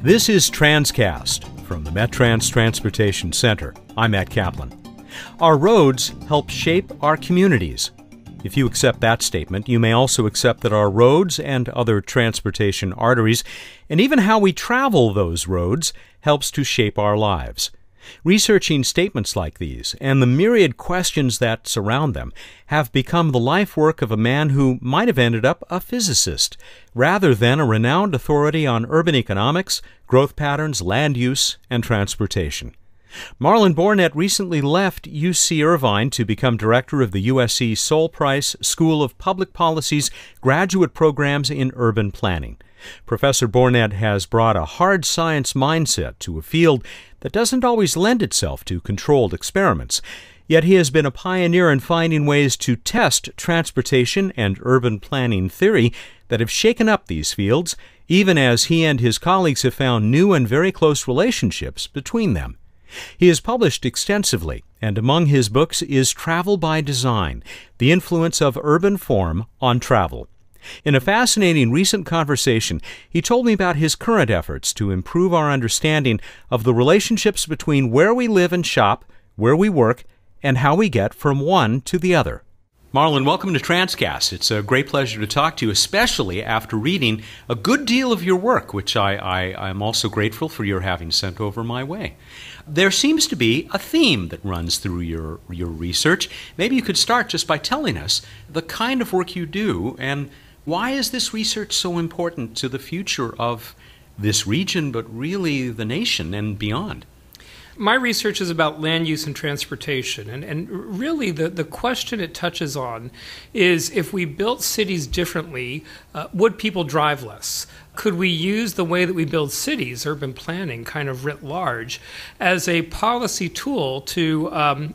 This is Transcast from the MetTrans Transportation Center. I'm Matt Kaplan. Our roads help shape our communities. If you accept that statement, you may also accept that our roads and other transportation arteries, and even how we travel those roads, helps to shape our lives. Researching statements like these and the myriad questions that surround them have become the life work of a man who might have ended up a physicist, rather than a renowned authority on urban economics, growth patterns, land use, and transportation. Marlon Boarnet recently left UC Irvine to become director of the USC Sol Price School of Public Policy's graduate programs in urban planning. Professor Boarnet has brought a hard science mindset to a field that doesn't always lend itself to controlled experiments. Yet he has been a pioneer in finding ways to test transportation and urban planning theory that have shaken up these fields, even as he and his colleagues have found new and very close relationships between them. He has published extensively, and among his books is Travel by Design: The Influence of Urban Form on Travel. In a fascinating recent conversation, he told me about his current efforts to improve our understanding of the relationships between where we live and shop, where we work, and how we get from one to the other. Marlon, welcome to Transcast. It's a great pleasure to talk to you, especially after reading a good deal of your work, which I'm also grateful for your having sent over my way. There seems to be a theme that runs through your research. Maybe you could start just by telling us the kind of work you do, and why is this research so important to the future of this region, but really the nation and beyond? My research is about land use and transportation, and really the question it touches on is, if we built cities differently, would people drive less? Could we use the way that we build cities, urban planning kind of writ large, as a policy tool to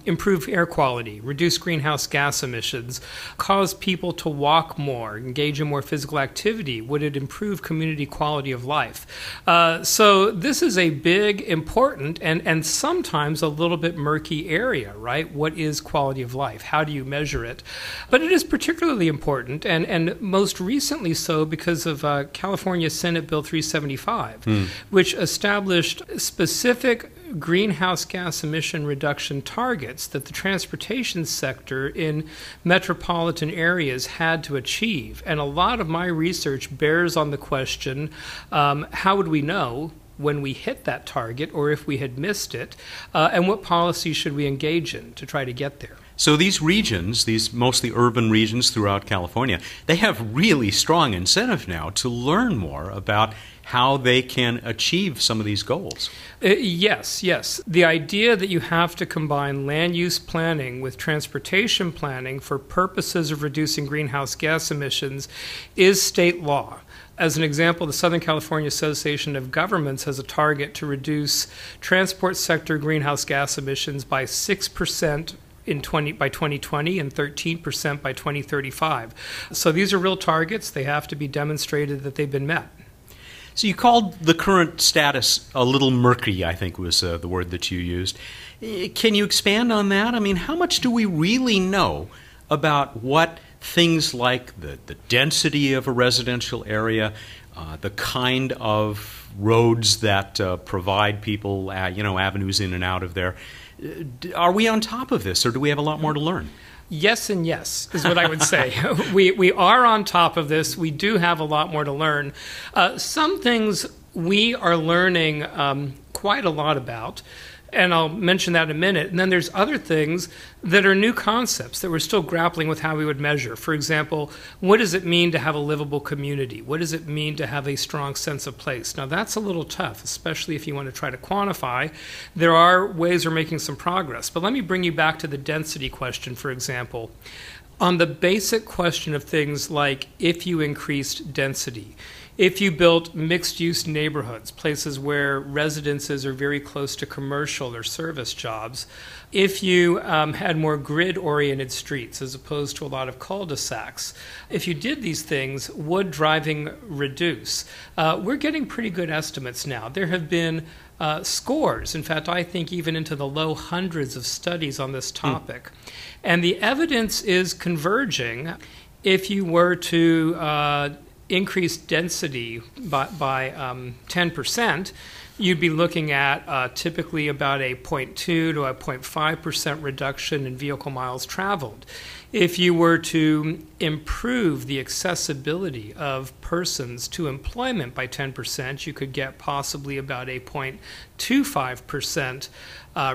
improve air quality, reduce greenhouse gas emissions, cause people to walk more, engage in more physical activity? Would it improve community quality of life? So this is a big, important, and sometimes a little bit murky area, right? What is quality of life? How do you measure it? But it is particularly important, and most recently so because of California Senate Bill 375, which established specific greenhouse gas emission reduction targets that the transportation sector in metropolitan areas had to achieve. And a lot of my research bears on the question, how would we know when we hit that target, or if we had missed it, and what policies should we engage in to try to get there? So these regions, these mostly urban regions throughout California, they have really strong incentive now to learn more about how they can achieve some of these goals. Yes. The idea that you have to combine land use planning with transportation planning for purposes of reducing greenhouse gas emissions is state law. As an example, the Southern California Association of Governments has a target to reduce transport sector greenhouse gas emissions by 6% by 2020 and 13% by 2035. So these are real targets. They have to be demonstrated that they've been met. So you called the current status a little murky, I think was the word that you used. Can you expand on that? I mean, how much do we really know about what things like the density of a residential area, the kind of roads that provide people, avenues in and out of there? Are we on top of this, or do we have a lot more to learn? Yes and yes is what I would say. We are on top of this. We do have a lot more to learn. Some things we are learning quite a lot about, and I'll mention that in a minute. And then there's other things that are new concepts that we're still grappling with how we would measure. For example, what does it mean to have a livable community? What does it mean to have a strong sense of place? Now, that's a little tough, especially if you want to try to quantify. There are ways we're making some progress. But let me bring you back to the density question, for example. On the basic question of things like if you increased density, if you built mixed-use neighborhoods, places where residences are very close to commercial or service jobs, if you had more grid-oriented streets as opposed to a lot of cul-de-sacs, if you did these things, would driving reduce? We're getting pretty good estimates now. There have been scores, in fact, I think even into the low hundreds of studies on this topic. And the evidence is converging. If you were to increased density by 10%, you'd be looking at typically about a 0.2 to a 0.5% reduction in vehicle miles traveled. If you were to improve the accessibility of persons to employment by 10%, you could get possibly about a 0.25%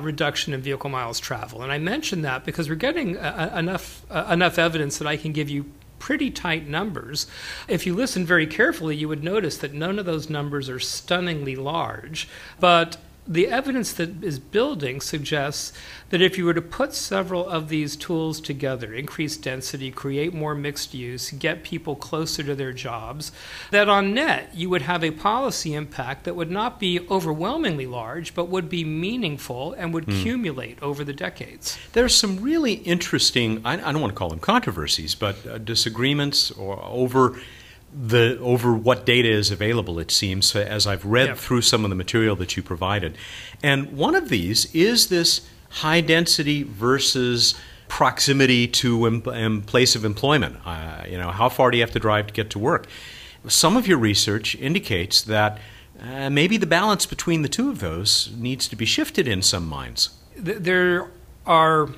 reduction in vehicle miles traveled. And I mention that because we're getting enough evidence that I can give you pretty tight numbers. If you listen very carefully, you would notice that none of those numbers are stunningly large, but the evidence that is building suggests that if you were to put several of these tools together, increase density, create more mixed use, get people closer to their jobs, that on net you would have a policy impact that would not be overwhelmingly large, but would be meaningful and would accumulate over the decades. There's some really interesting, I don't want to call them controversies, but disagreements over what data is available, it seems, as I've read through some of the material that you provided. And one of these is this high density versus proximity to place of employment. How far do you have to drive to get to work? Some of your research indicates that maybe the balance between the two of those needs to be shifted in some minds. There are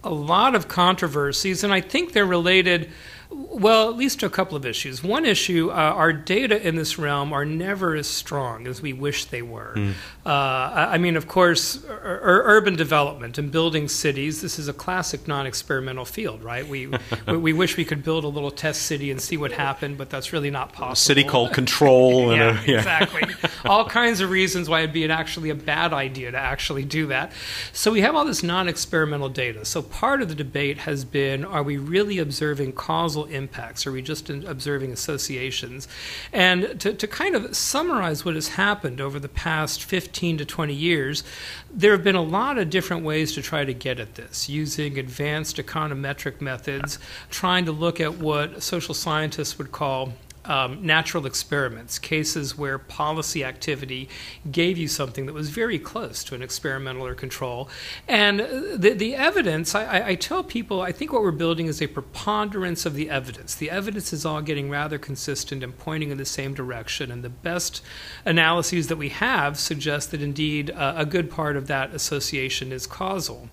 a lot of controversies, and I think they're related, well, at least to a couple of issues. One issue, our data in this realm are never as strong as we wish they were. Of course, urban development and building cities, this is a classic non-experimental field, right? We wish we could build a little test city and see what happened, but that's really not possible. A city called control. Exactly. All kinds of reasons why it'd be actually a bad idea to actually do that. So we have all this non-experimental data. So part of the debate has been, are we really observing causal impacts? Are we just observing associations? And to kind of summarize what has happened over the past 15 to 20 years, there have been a lot of different ways to try to get at this, using advanced econometric methods, trying to look at what social scientists would call natural experiments, cases where policy activity gave you something that was very close to an experimental or control. And the evidence, I tell people, I think what we're building is a preponderance of the evidence. The evidence is all getting rather consistent and pointing in the same direction, and the best analyses that we have suggest that indeed a good part of that association is causal.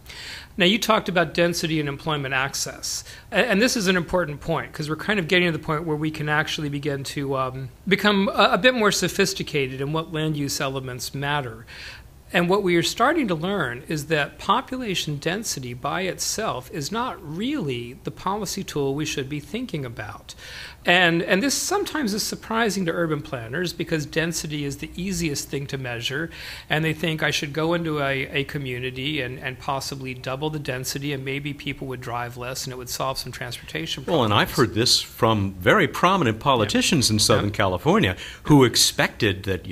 Now, you talked about density and employment access, and this is an important point because we're kind of getting to the point where we can actually begin to become a bit more sophisticated in what land use elements matter. And what we are starting to learn is that population density by itself is not really the policy tool we should be thinking about. And this sometimes is surprising to urban planners because density is the easiest thing to measure, and they think I should go into a community and possibly double the density, and maybe people would drive less and it would solve some transportation problems. Well, and I've heard this from very prominent politicians in Southern California who expected that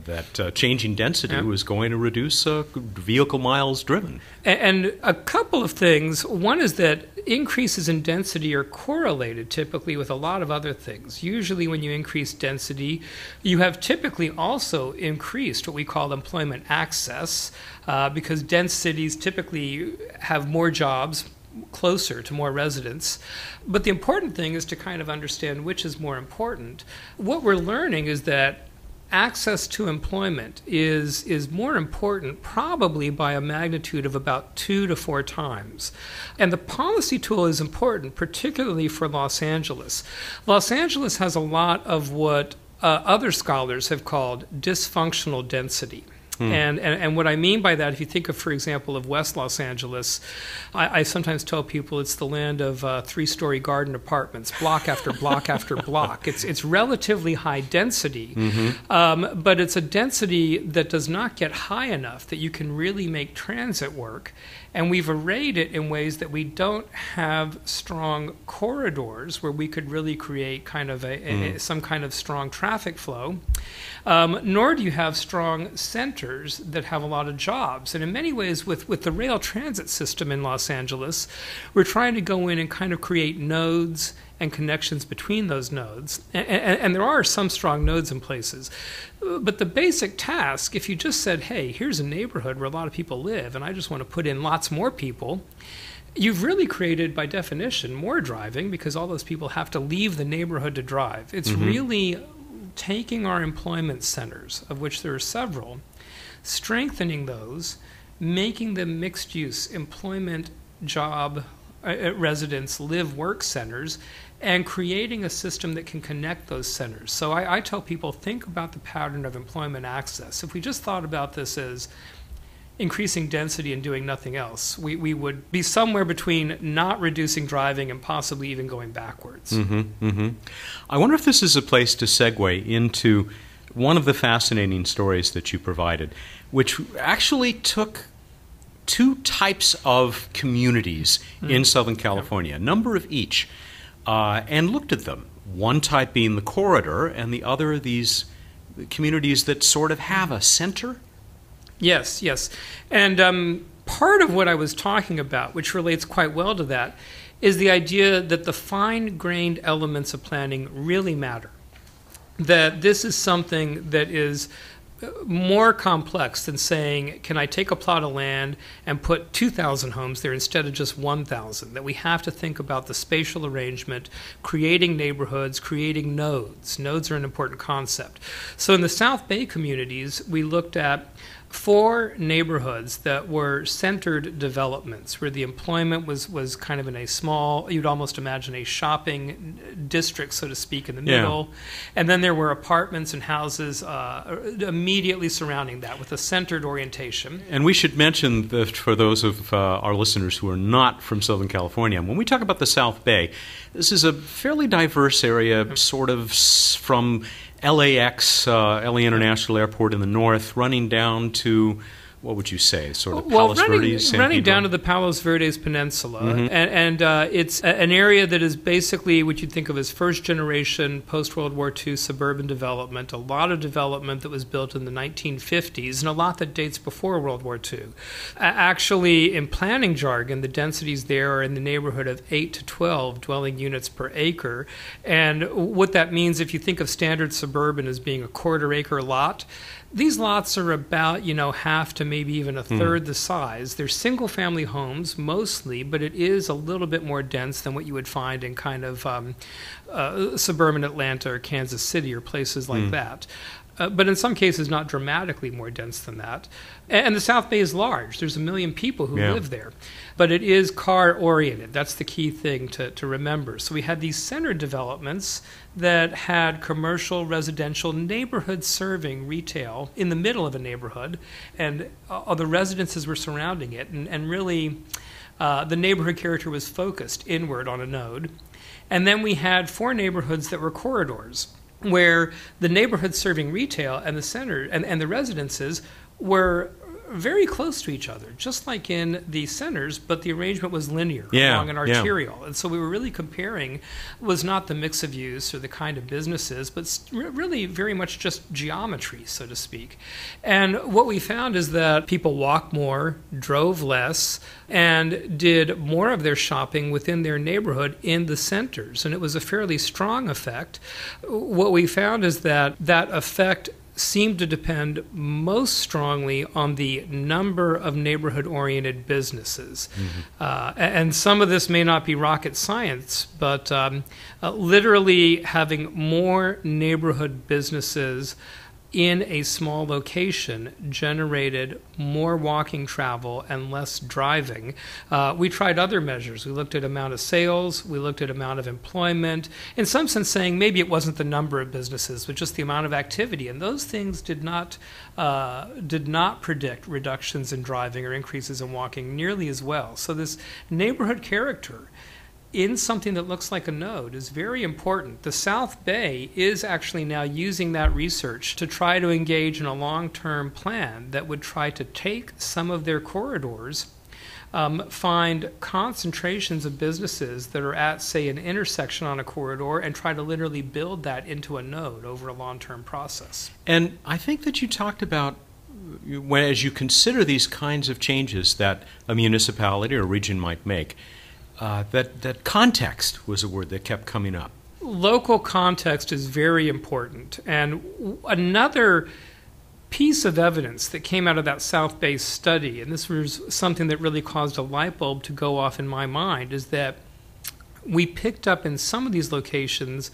that changing density was going to reduce vehicle miles driven. And a couple of things. One is that increases in density are correlated typically with a lot of other things. Usually when you increase density, you have typically also increased what we call employment access, because dense cities typically have more jobs closer to more residents. But the important thing is to kind of understand which is more important. What we're learning is that access to employment is more important probably by a magnitude of about 2 to 4 times. And the policy tool is important, particularly for Los Angeles. Los Angeles has a lot of what other scholars have called dysfunctional density. And what I mean by that, if you think of, for example, of West Los Angeles, I sometimes tell people it's the land of 3-story garden apartments, block after block after block. It's relatively high density, but it's a density that does not get high enough that you can really make transit work. And we've arrayed it in ways that we don't have strong corridors where we could really create kind of some kind of strong traffic flow, nor do you have strong centers that have a lot of jobs. And in many ways, with the rail transit system in Los Angeles, we're trying to go in and kind of create nodes and connections between those nodes. And there are some strong nodes in places. But the basic task, if you just said, hey, here's a neighborhood where a lot of people live, and I just want to put in lots more people, you've really created, by definition, more driving because all those people have to leave the neighborhood to drive. It's really taking our employment centers, of which there are several, strengthening those, making them mixed use employment, job, residence, live, work centers, and creating a system that can connect those centers. So I tell people, think about the pattern of employment access. If we just thought about this as increasing density and doing nothing else, we would be somewhere between not reducing driving and possibly even going backwards. I wonder if this is a place to segue into one of the fascinating stories that you provided, which actually took two types of communities in Southern California, a number of each, and looked at them. One type being the corridor, and the other these communities that sort of have a center. Yes. And part of what I was talking about, which relates quite well to that, is the idea that the fine-grained elements of planning really matter. That this is something that is more complex than saying, can I take a plot of land and put 2,000 homes there instead of just 1,000? That we have to think about the spatial arrangement, creating neighborhoods, creating nodes. Nodes are an important concept. So in the South Bay communities, we looked at 4 neighborhoods that were centered developments where the employment was kind of in a small, you'd almost imagine a shopping district, so to speak, in the middle. And then there were apartments and houses immediately surrounding that with a centered orientation. And we should mention that for those of our listeners who are not from Southern California, when we talk about the South Bay, this is a fairly diverse area, sort of from LAX, LA International Airport in the north, running down to, what would you say, sort of Palos Verdes? Running down to the Palos Verdes Peninsula. And it's an area that is basically what you'd think of as first-generation post-World War II suburban development, a lot of development that was built in the 1950s, and a lot that dates before World War II. Actually, in planning jargon, the densities there are in the neighborhood of 8 to 12 dwelling units per acre. And what that means, if you think of standard suburban as being a quarter-acre lot, these lots are about, half to maybe even a third the size. They're single-family homes mostly, but it is a little bit more dense than what you would find in kind of suburban Atlanta or Kansas City or places like that. But in some cases not dramatically more dense than that. And the South Bay is large. There's 1 million people who live there. But it is car-oriented. That's the key thing to remember. So we had these centered developments that had commercial, residential, neighborhood-serving retail in the middle of a neighborhood, and all the residences were surrounding it. And really, the neighborhood character was focused inward on a node. And then we had 4 neighborhoods that were corridors, where the neighborhood serving retail and the center and the residences were very close to each other, just like in the centers, but the arrangement was linear along an arterial. And so we were really comparing was not the mix of use or the kind of businesses, but really very much just geometry, so to speak. And what we found is that people walked more, drove less, and did more of their shopping within their neighborhood in the centers. And it was a fairly strong effect. What we found is that effect seemed to depend most strongly on the number of neighborhood-oriented businesses. And some of this may not be rocket science, but literally having more neighborhood businesses in a small location generated more walking travel and less driving. We tried other measures. We looked at amount of sales. We looked at amount of employment. In some sense saying maybe it wasn't the number of businesses, but just the amount of activity. And those things did not predict reductions in driving or increases in walking nearly as well. So this neighborhood character in something that looks like a node is very important. The South Bay is actually now using that research to try to engage in a long-term plan that would try to take some of their corridors, find concentrations of businesses that are at, say, an intersection on a corridor and try to literally build that into a node over a long-term process. And I think that you talked about, as you consider these kinds of changes that a municipality or region might make, that context was a word that kept coming up. Local context is very important. And another piece of evidence that came out of that South Bay study, and this was something that really caused a light bulb to go off in my mind, is that we picked up in some of these locations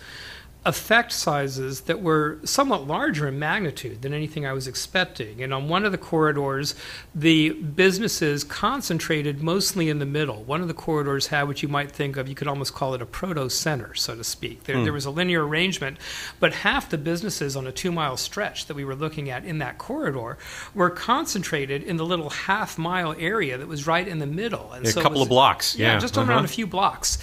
effect sizes that were somewhat larger in magnitude than anything I was expecting. And on one of the corridors, the businesses concentrated mostly in the middle. One of the corridors had what you might think of, you could almost call it a proto-center, so to speak. There was a linear arrangement, but half the businesses on a 2-mile stretch that we were looking at in that corridor were concentrated in the little half-mile area that was right in the middle. And a so couple of blocks. Yeah, just around a few blocks.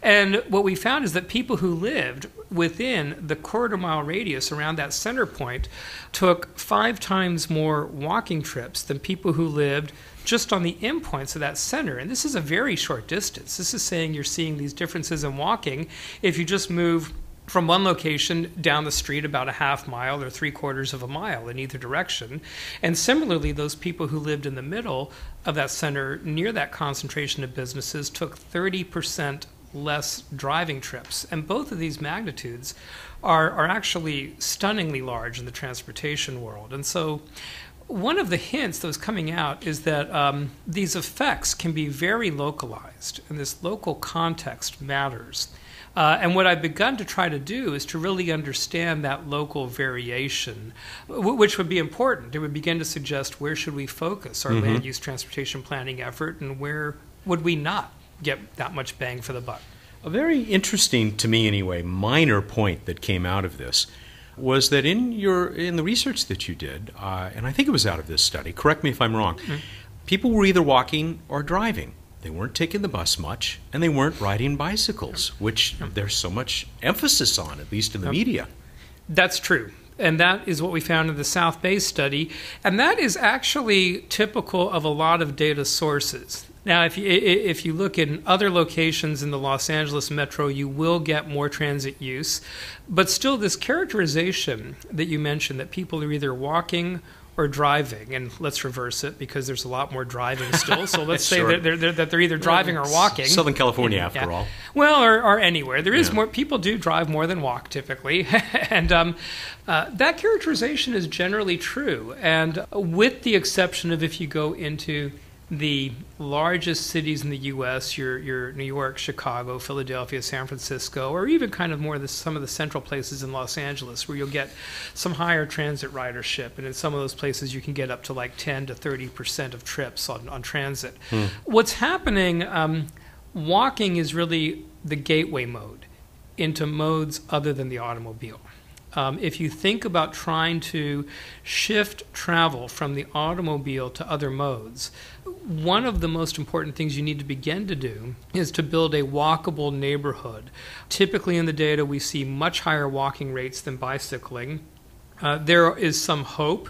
And what we found is that people who lived within the quarter-mile radius around that center point took 5 times more walking trips than people who lived just on the endpoints of that center. And this is a very short distance. This is saying you're seeing these differences in walking if you just move from one location down the street about a half mile or 3/4 of a mile in either direction. And similarly, those people who lived in the middle of that center near that concentration of businesses took 30% less driving trips. And both of these magnitudes are actually stunningly large in the transportation world. And so one of the hints that was coming out is that these effects can be very localized, and this local context matters. And what I've begun to try to do is to really understand that local variation, which would be important. It would begin to suggest where should we focus our land use transportation planning effort, and where would we not get that much bang for the buck. A very interesting, to me anyway, minor point that came out of this was that in the research that you did, and I think it was out of this study, correct me if I'm wrong, people were either walking or driving. They weren't taking the bus much, and they weren't riding bicycles, which there's so much emphasis on, at least in the media. That's true. And that is what we found in the South Bay study. And that is actually typical of a lot of data sources. Now, if you look in other locations in the Los Angeles metro, you will get more transit use. But still, this characterization that you mentioned, that people are either walking or driving, and let's reverse it because there's a lot more driving still. So let's say that they're either driving or walking. Southern California, after all. Well, or anywhere. There is more. People do drive more than walk typically, and that characterization is generally true. And with the exception of if you go into the largest cities in the U.S., your New York, Chicago, Philadelphia, San Francisco, or even kind of more some of the central places in Los Angeles, where you'll get some higher transit ridership. And in some of those places, you can get up to like 10 to 30% of trips on transit. What's happening, walking is really the gateway mode into modes other than the automobile. If you think about trying to shift travel from the automobile to other modes, one of the most important things you need to begin to do is to build a walkable neighborhood. Typically in the data, we see much higher walking rates than bicycling. There is some hope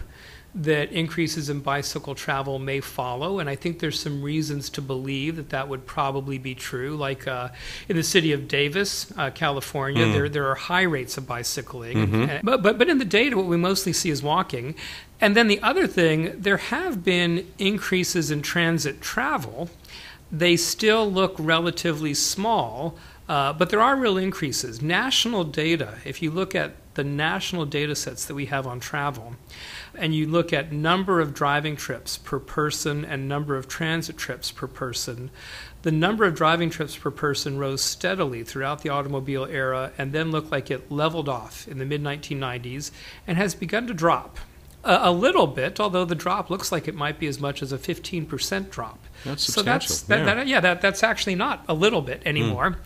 that increases in bicycle travel may follow, and I think there's some reasons to believe that that would probably be true. Like in the city of Davis, California, there are high rates of bicycling. But in the data, what we mostly see is walking. And then the other thing, there have been increases in transit travel. They still look relatively small, but there are real increases. National data, if you look at the national data sets that we have on travel, and you look at number of driving trips per person and number of transit trips per person, the number of driving trips per person rose steadily throughout the automobile era and then looked like it leveled off in the mid-1990s and has begun to drop. A little bit, although the drop looks like it might be as much as a 15% drop. That's substantial. So that's actually not a little bit anymore.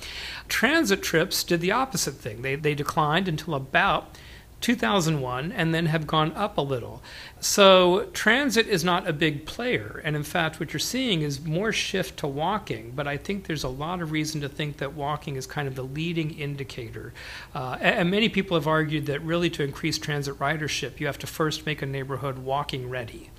Transit trips did the opposite thing. They declined until about 2001 and then have gone up a little. So transit is not a big player, and in fact what you're seeing is more shift to walking, but I think there's a lot of reason to think that walking is kind of the leading indicator. And many people have argued that really to increase transit ridership you have to first make a neighborhood walking ready.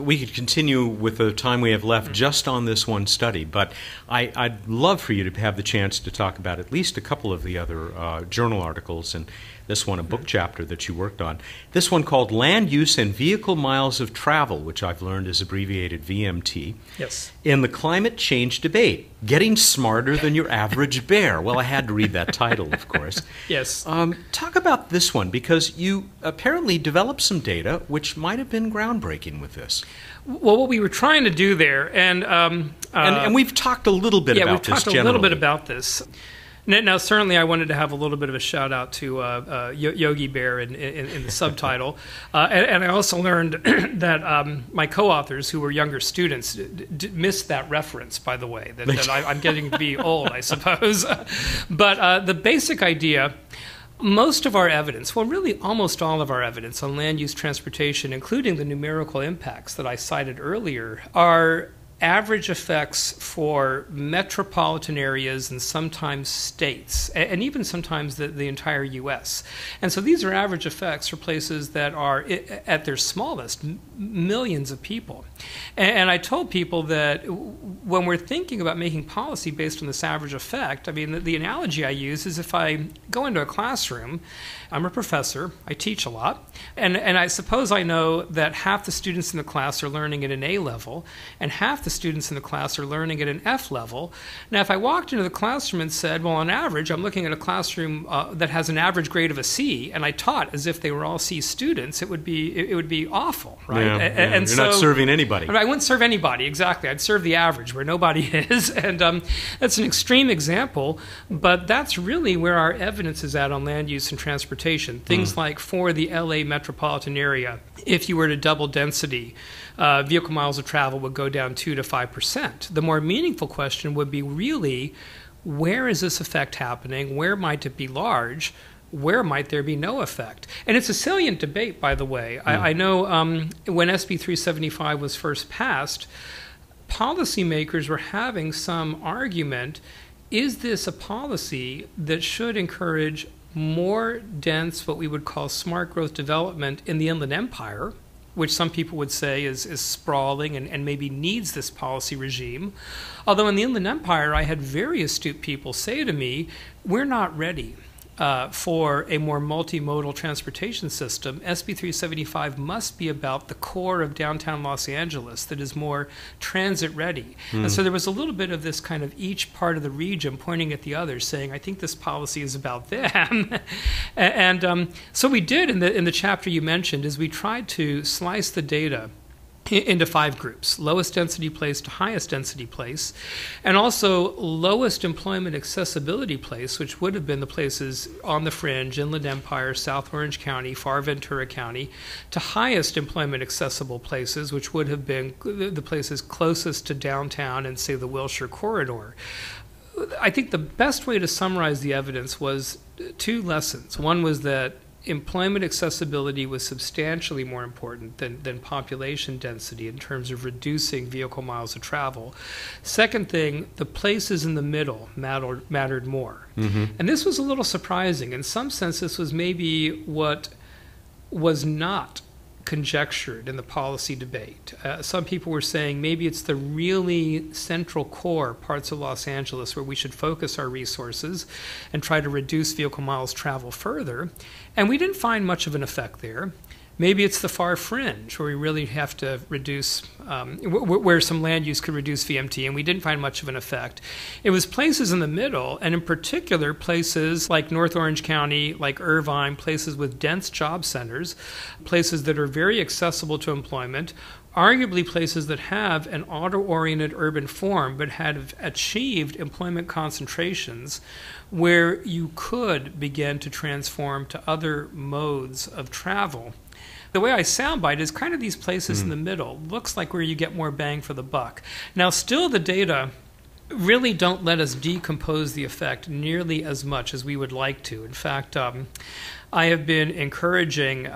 We could continue with the time we have left just on this one study, but I'd love for you to have the chance to talk about at least a couple of the other journal articles. And This one, a book chapter that you worked on. This one called Land Use and Vehicle Miles of Travel, which I've learned is abbreviated VMT. Yes. In the Climate Change Debate, Getting Smarter Than Your Average Bear. Well, I had to read that title, of course. Yes. Talk about this one, because you apparently developed some data which might have been groundbreaking with this. Well, what we were trying to do there, and we've talked a little bit about this generally. Yeah, we've talked a little bit about this. Now, certainly I wanted to have a little bit of a shout-out to Yogi Bear in the subtitle. And I also learned that my co-authors, who were younger students, missed that reference, by the way, that I'm getting to be old, I suppose. But the basic idea, most of our evidence, well, really almost all of our evidence on land use transportation, including the numerical impacts that I cited earlier, are average effects for metropolitan areas and sometimes states, and even sometimes the entire U.S. And so these are average effects for places that are, at their smallest, millions of people. And I told people that when we're thinking about making policy based on this average effect, I mean, the analogy I use is if I go into a classroom, I'm a professor, I teach a lot, and I suppose I know that half the students in the class are learning at an A level, and half the students in the class are learning at an F level. Now, if I walked into the classroom and said, well, on average, I'm looking at a classroom that has an average grade of a C, and I taught as if they were all C students, it would be awful, right? Yeah, and you're not serving anybody. I wouldn't serve anybody, exactly. I'd serve the average, where nobody is, and that's an extreme example, but that's really where our evidence is at on land use and transportation. Things like for the LA metropolitan area, if you were to double density, vehicle miles of travel would go down 2 to 5%. The more meaningful question would be really, where is this effect happening? Where might it be large? Where might there be no effect? And it's a salient debate, by the way. I know when SB 375 was first passed, policymakers were having some argument, is this a policy that should encourage more dense, what we would call smart growth development in the Inland Empire, which some people would say is sprawling and maybe needs this policy regime. Although in the Inland Empire, I had very astute people say to me, we're not ready for a more multimodal transportation system. SB 375 must be about the core of downtown Los Angeles that is more transit ready. And so there was a little bit of this kind of each part of the region pointing at the others, saying, I think this policy is about them. And so we did in the chapter you mentioned, is we tried to slice the data into 5 groups: lowest density place to highest density place, and also lowest employment accessibility place, which would have been the places on the fringe, Inland Empire, South Orange County, far Ventura County, to highest employment accessible places, which would have been the places closest to downtown and, say, the Wilshire Corridor. I think the best way to summarize the evidence was 2 lessons. One was that employment accessibility was substantially more important than population density in terms of reducing vehicle miles of travel. Second thing, the places in the middle mattered more. And this was a little surprising. In some sense, this was maybe what was not conjectured in the policy debate. Some people were saying maybe it's the really central core parts of Los Angeles where we should focus our resources and try to reduce vehicle miles travel further. And we didn't find much of an effect there. Maybe it's the far fringe where we really have to reduce, where some land use could reduce VMT, and we didn't find much of an effect. It was places in the middle, and in particular places like North Orange County, like Irvine, places with dense job centers, places that are very accessible to employment, arguably places that have an auto-oriented urban form but had achieved employment concentrations where you could begin to transform to other modes of travel. The way I soundbite is kind of these places in the middle. Looks like where you get more bang for the buck. Now, still the data really don't let us decompose the effect nearly as much as we would like to. In fact, I have been encouraging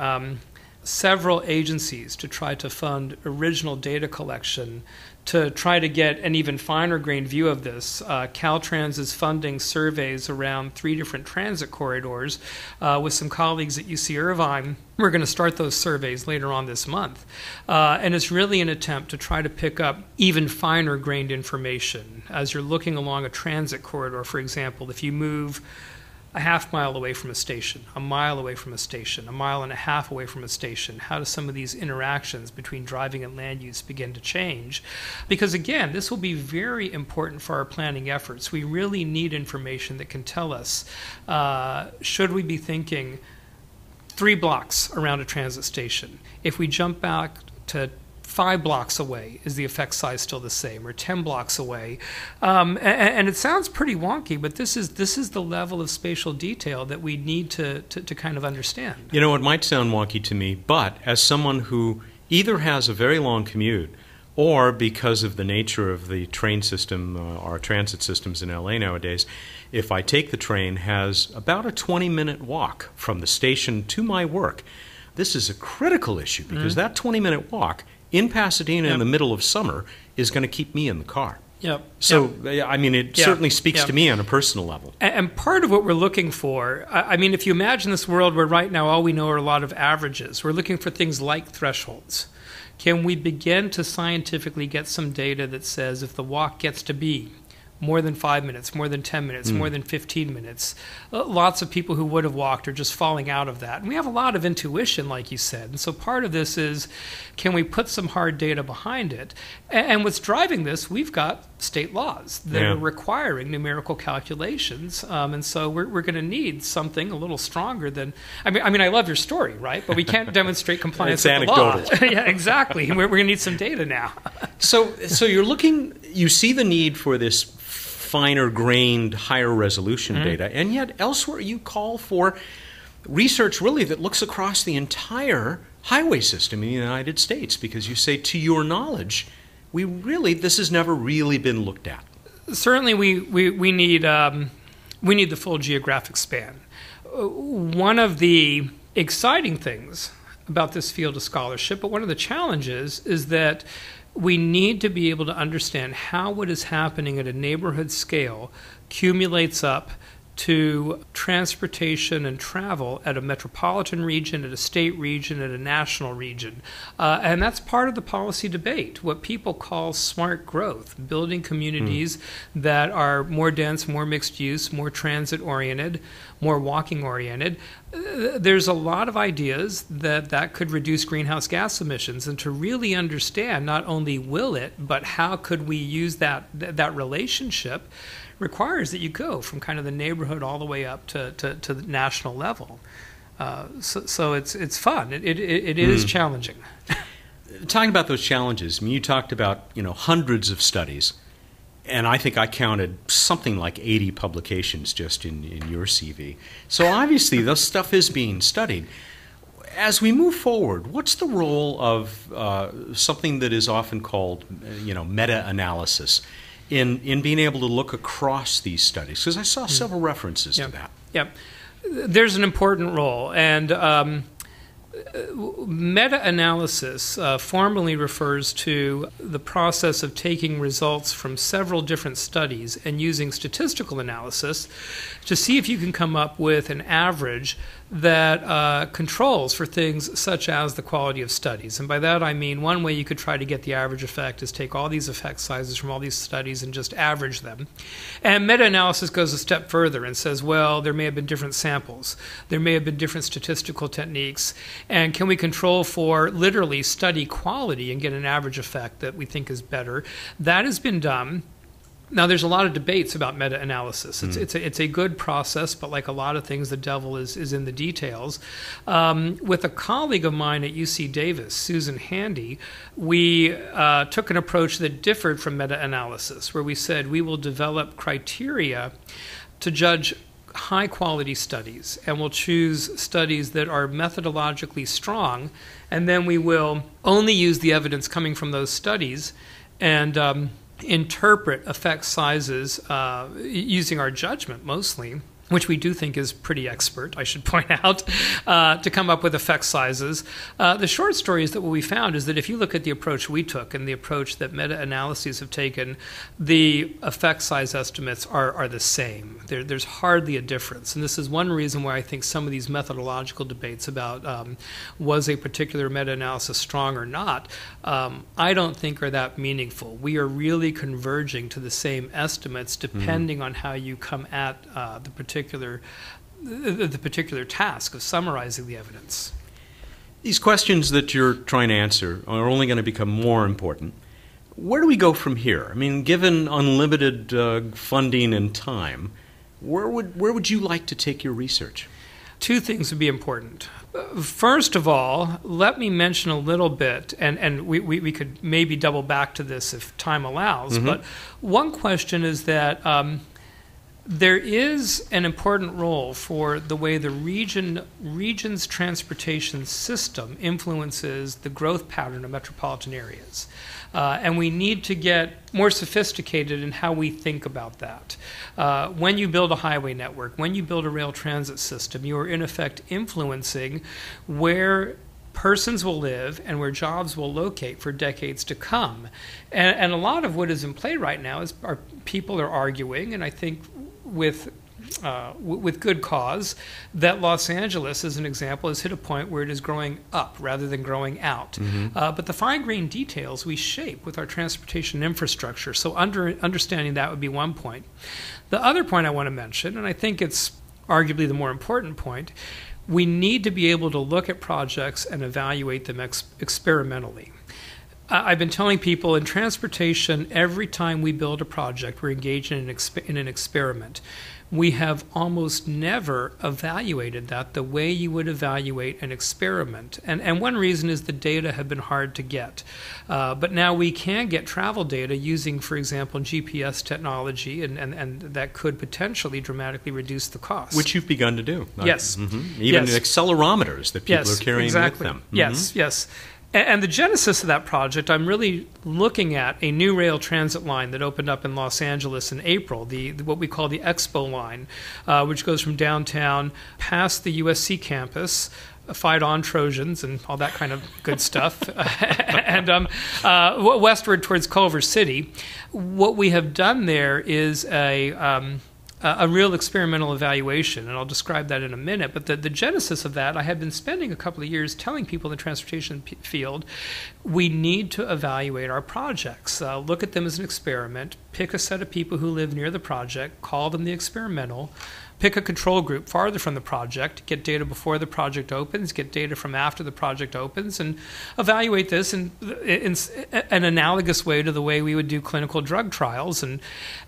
several agencies to try to fund original data collection to try to get an even finer grained view of this. Caltrans is funding surveys around 3 different transit corridors with some colleagues at UC Irvine. We're going to start those surveys later on this month. And it's really an attempt to try to pick up even finer grained information. As you're looking along a transit corridor, for example, if you move a half mile away from a station, a mile away from a station, a mile and a half away from a station? How do some of these interactions between driving and land use begin to change? Because again, this will be very important for our planning efforts. We really need information that can tell us, should we be thinking 3 blocks around a transit station? If we jump back to 5 blocks away, is the effect size still the same, or 10 blocks away? And it sounds pretty wonky, but this is the level of spatial detail that we need to kind of understand. You know, it might sound wonky to me, but as someone who either has a very long commute, or because of the nature of the train system, our transit systems in LA nowadays, if I take the train, has about a 20-minute walk from the station to my work. This is a critical issue because that 20-minute walk in Pasadena in the middle of summer is going to keep me in the car. Yep. So, I mean, it certainly speaks to me on a personal level. And part of what we're looking for, I mean, if you imagine this world where right now all we know are a lot of averages, we're looking for things like thresholds. Can we begin to scientifically get some data that says if the walk gets to be more than 5 minutes, more than 10 minutes, more than 15 minutes. Lots of people who would have walked are just falling out of that. And we have a lot of intuition, like you said. And so part of this is, can we put some hard data behind it? And what's driving this, we've got state laws that are requiring numerical calculations. And so we're going to need something a little stronger than, I mean, I love your story, right? But we can't demonstrate compliance with the law. Yeah, exactly. We're going to need some data now. So you're looking, you see the need for this finer grained, higher resolution data, and yet elsewhere you call for research really that looks across the entire highway system in the United States, because you say, to your knowledge, this has never really been looked at. Certainly we need the full geographic span. One of the exciting things about this field of scholarship, but one of the challenges, is that we need to be able to understand how what is happening at a neighborhood scale accumulates up to transportation and travel at a metropolitan region, at a state region, at a national region. And that's part of the policy debate, what people call smart growth, building communities that are more dense, more mixed use, more transit-oriented, more walking-oriented. There's a lot of ideas that could reduce greenhouse gas emissions, and to really understand not only will it, but how could we use that relationship requires that you go from kind of the neighborhood all the way up to the national level. So it's fun. It is challenging. Talking about those challenges, I mean, you talked about hundreds of studies, and I think I counted something like 80 publications just in your CV. So obviously this stuff is being studied. As we move forward, what's the role of something that is often called meta-analysis in being able to look across these studies? Because I saw several references to that. Yep. There's an important role. And meta-analysis formally refers to the process of taking results from several different studies and using statistical analysis to see if you can come up with an average that controls for things such as the quality of studies. And by that I mean, one way you could try to get the average effect is take all these effect sizes from all these studies and just average them. And meta-analysis goes a step further and says, well, there may have been different samples. There may have been different statistical techniques. And can we control for literally study quality and get an average effect that we think is better? That has been done. Now, there's a lot of debates about meta-analysis. It's a good process, but like a lot of things, the devil is in the details. With a colleague of mine at UC Davis, Susan Handy, we took an approach that differed from meta-analysis, where we said we will develop criteria to judge high-quality studies, and we'll choose studies that are methodologically strong, and then we will only use the evidence coming from those studies and interpret effect sizes using our judgment mostly, which we do think is pretty expert, I should point out, to come up with effect sizes. The short story is that what we found is that if you look at the approach we took and the approach that meta-analyses have taken, the effect size estimates are the same. There's hardly a difference. And this is one reason why I think some of these methodological debates about was a particular meta-analysis strong or not, I don't think are that meaningful. We are really converging to the same estimates depending on how you come at the particular the particular task of summarizing the evidence. These questions that you're trying to answer are only going to become more important. Where do we go from here? I mean, given unlimited funding and time, where would you like to take your research? Two things would be important. First of all, let me mention a little bit, and we could maybe double back to this if time allows, but one question is that there is an important role for the way the region's transportation system influences the growth pattern of metropolitan areas. And we need to get more sophisticated in how we think about that. When you build a highway network, when you build a rail transit system, you are in effect influencing where persons will live and where jobs will locate for decades to come. And a lot of what is in play right now is people are arguing, and I think with good cause, that Los Angeles, as an example, has hit a point where it is growing up rather than growing out. But the fine-grained details we shape with our transportation infrastructure. So understanding that would be one point. The other point I want to mention, and I think it's arguably the more important point, we need to be able to look at projects and evaluate them experimentally. I've been telling people in transportation, every time we build a project, we're engaged in an experiment. We have almost never evaluated that the way you would evaluate an experiment. And one reason is the data have been hard to get. But now we can get travel data using, for example, GPS technology, and that could potentially dramatically reduce the cost. Which you've begun to do. Yes. Even accelerometers that people are carrying with them. Yes. And the genesis of that project, I'm really looking at a new rail transit line that opened up in Los Angeles in April, what we call the Expo line, which goes from downtown past the USC campus, fight on Trojans and all that kind of good stuff, and westward towards Culver City. What we have done there is a real experimental evaluation, and I'll describe that in a minute. But the genesis of that, I had been spending a couple of years telling people in the transportation field, we need to evaluate our projects. Look at them as an experiment, pick a set of people who live near the project, call them the experimental, pick a control group farther from the project, get data before the project opens, get data from after the project opens, and evaluate this in an analogous way to the way we would do clinical drug trials. And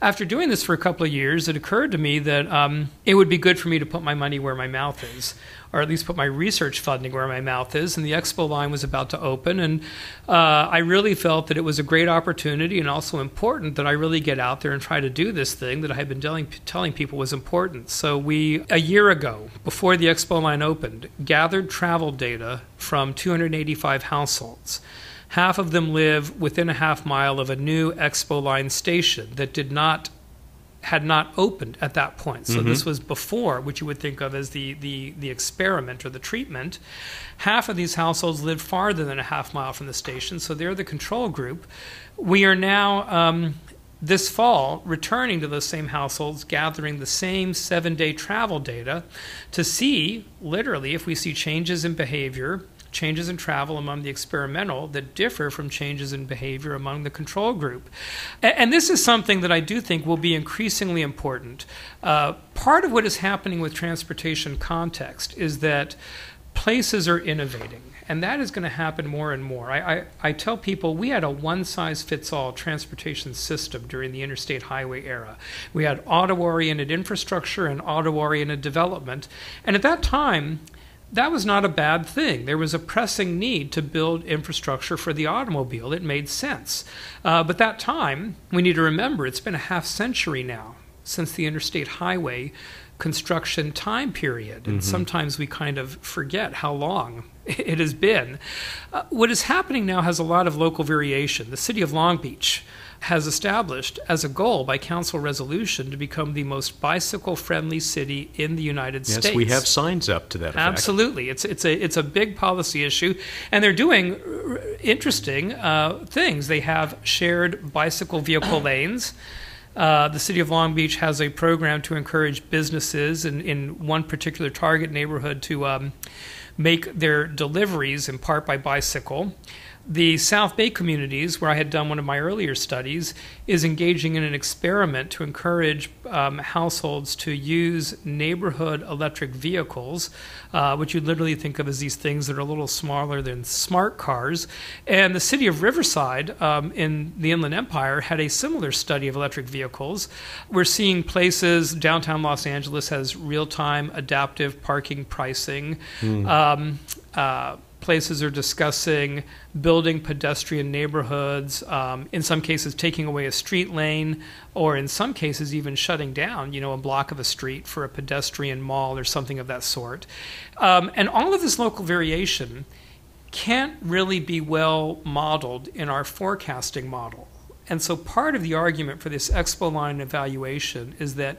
after doing this for a couple of years, it occurred to me that it would be good for me to put my money where my mouth is, or at least put my research funding where my mouth is. And the Expo line was about to open, and I really felt that it was a great opportunity and also important that I really get out there and try to do this thing that I had been telling people was important. So we, a year ago, before the Expo line opened, gathered travel data from 285 households. Half of them live within a half mile of a new Expo line station that had not opened at that point. So this was before what you would think of as the experiment or the treatment. Half of these households lived farther than a half mile from the station, so they're the control group. We are now, this fall, returning to those same households, gathering the same 7-day travel data to see, literally, if we see changes in behavior, changes in travel among the experimental that differ from changes in behavior among the control group. And this is something that I do think will be increasingly important. Part of what is happening with transportation context is that places are innovating, and that is going to happen more and more. I tell people we had a one-size-fits-all transportation system during the interstate highway era. We had auto-oriented infrastructure and auto-oriented development, and at that time, that was not a bad thing. There was a pressing need to build infrastructure for the automobile. It made sense. But that time, we need to remember, it's been a half century now since the interstate highway construction time period. And sometimes we kind of forget how long it has been. What is happening now has a lot of local variation. The city of Long Beach has established as a goal by council resolution to become the most bicycle-friendly city in the United States. Yes, we have signs up to that effect. Absolutely. It's a big policy issue, and they're doing interesting things. They have shared bicycle vehicle lanes. The city of Long Beach has a program to encourage businesses in one particular target neighborhood to make their deliveries in part by bicycle. The South Bay communities, where I had done one of my earlier studies, is engaging in an experiment to encourage households to use neighborhood electric vehicles, which you literally think of as these things that are a little smaller than smart cars. And the city of Riverside in the Inland Empire had a similar study of electric vehicles. We're seeing places, downtown Los Angeles has real-time adaptive parking pricing. Places are discussing building pedestrian neighborhoods, in some cases taking away a street lane, or in some cases even shutting down, a block of a street for a pedestrian mall or something of that sort. And all of this local variation can't really be well modeled in our forecasting model. And so part of the argument for this expo line evaluation is that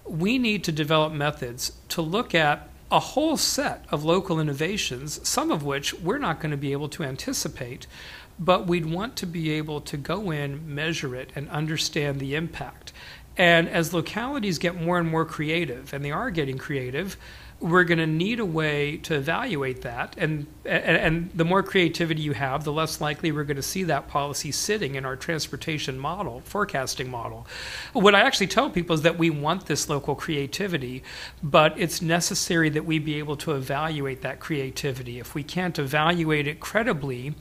we need to develop methods to look at a whole set of local innovations, some of which we're not going to be able to anticipate, but we'd want to be able to go in, measure it, and understand the impact. And as localities get more and more creative, and they are getting creative, we're going to need a way to evaluate that. And the more creativity you have, the less likely we're going to see that policy sitting in our transportation model, forecasting model. What I actually tell people is that we want this local creativity, but it's necessary that we be able to evaluate that creativity. If we can't evaluate it credibly,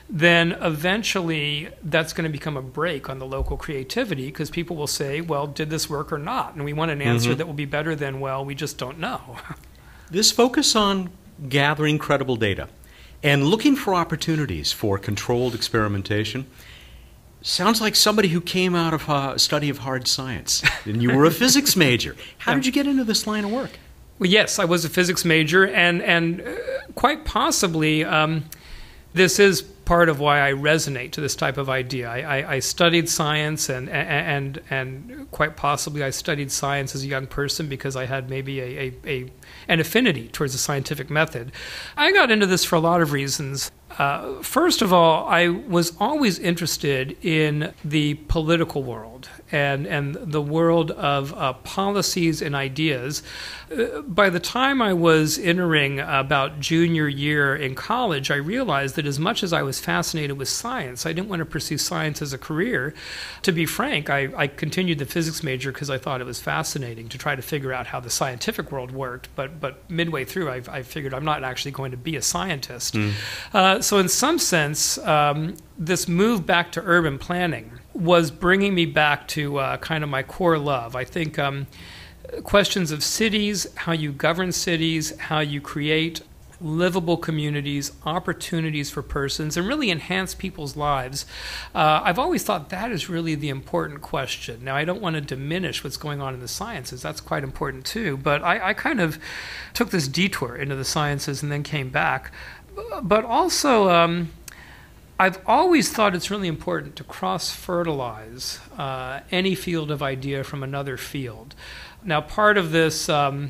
then eventually that's going to become a brake on the local creativity, because people will say, well, did this work or not? And we want an answer that will be better than, well, we just don't know. This focus on gathering credible data and looking for opportunities for controlled experimentation sounds like somebody who came out of a study of hard science, and you were a physics major. How did you get into this line of work? Well, yes, I was a physics major, and quite possibly this is part of why I resonate to this type of idea. I studied science, and quite possibly I studied science as a young person because I had maybe an affinity towards the scientific method. I got into this for a lot of reasons. First of all, I was always interested in the political world and the world of policies and ideas. By the time I was entering about junior year in college, I realized that as much as I was fascinated with science, I didn't want to pursue science as a career. To be frank, I continued the physics major because I thought it was fascinating to try to figure out how the scientific world worked. But midway through, I figured I'm not actually going to be a scientist. So in some sense, this move back to urban planning was bringing me back to kind of my core love. I think questions of cities, how you govern cities, how you create livable communities, opportunities for persons, and really enhance people's lives. I've always thought that is really the important question. Now, I don't want to diminish what's going on in the sciences. That's quite important too. But I kind of took this detour into the sciences and then came back. But also, I've always thought it's really important to cross-fertilize any field of idea from another field. Now, part of this, I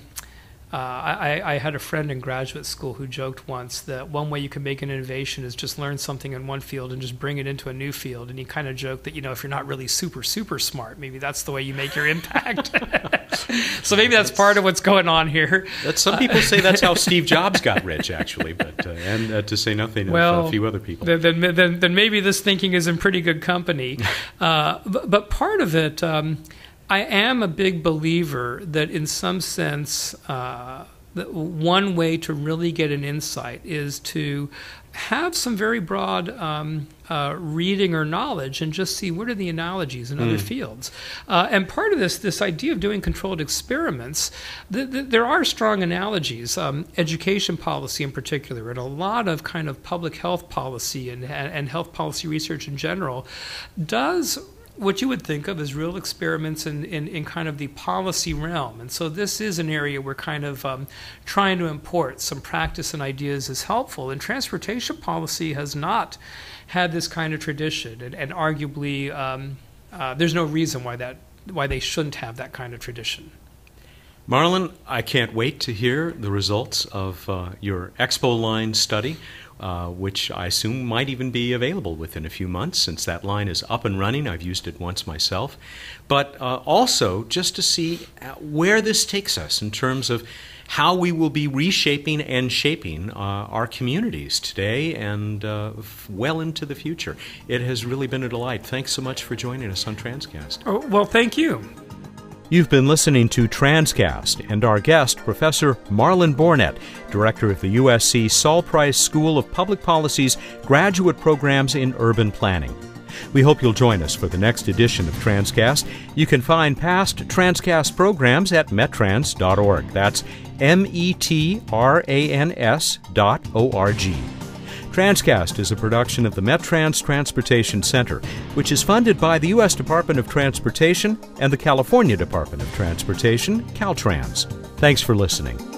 had a friend in graduate school who joked once that one way you can make an innovation is just learn something in one field and just bring it into a new field. And he kind of joked that, if you're not really super, super smart, maybe that's the way you make your impact. So maybe that's part of what's going on here. Some people say that's how Steve Jobs got rich, actually, but and to say nothing of a few other people. Then maybe this thinking is in pretty good company. But part of it, I am a big believer that in some sense, that one way to really get an insight is to have some very broad reading or knowledge and just see what are the analogies in other fields. And part of this idea of doing controlled experiments, there are strong analogies. Education policy in particular, and a lot of kind of public health policy and health policy research in general does what you would think of as real experiments in kind of the policy realm. And so this is an area where kind of trying to import some practice and ideas is helpful. And transportation policy has not had this kind of tradition. And arguably, there's no reason why they shouldn't have that kind of tradition. Marlon, I can't wait to hear the results of your Expo Line study, which I assume might even be available within a few months since that line is up and running. I've used it once myself. But also just to see where this takes us in terms of how we will be reshaping and shaping our communities today and well into the future. It has really been a delight. Thanks so much for joining us on Transcast. Oh, well, thank you. You've been listening to Transcast and our guest, Professor Marlon Boarnet, Director of the USC Saul Price School of Public Policy's Graduate Programs in Urban Planning. We hope you'll join us for the next edition of Transcast. You can find past Transcast programs at metrans.org. That's metrans.org. Transcast is a production of the Metrans Transportation Center, which is funded by the U.S. Department of Transportation and the California Department of Transportation, Caltrans. Thanks for listening.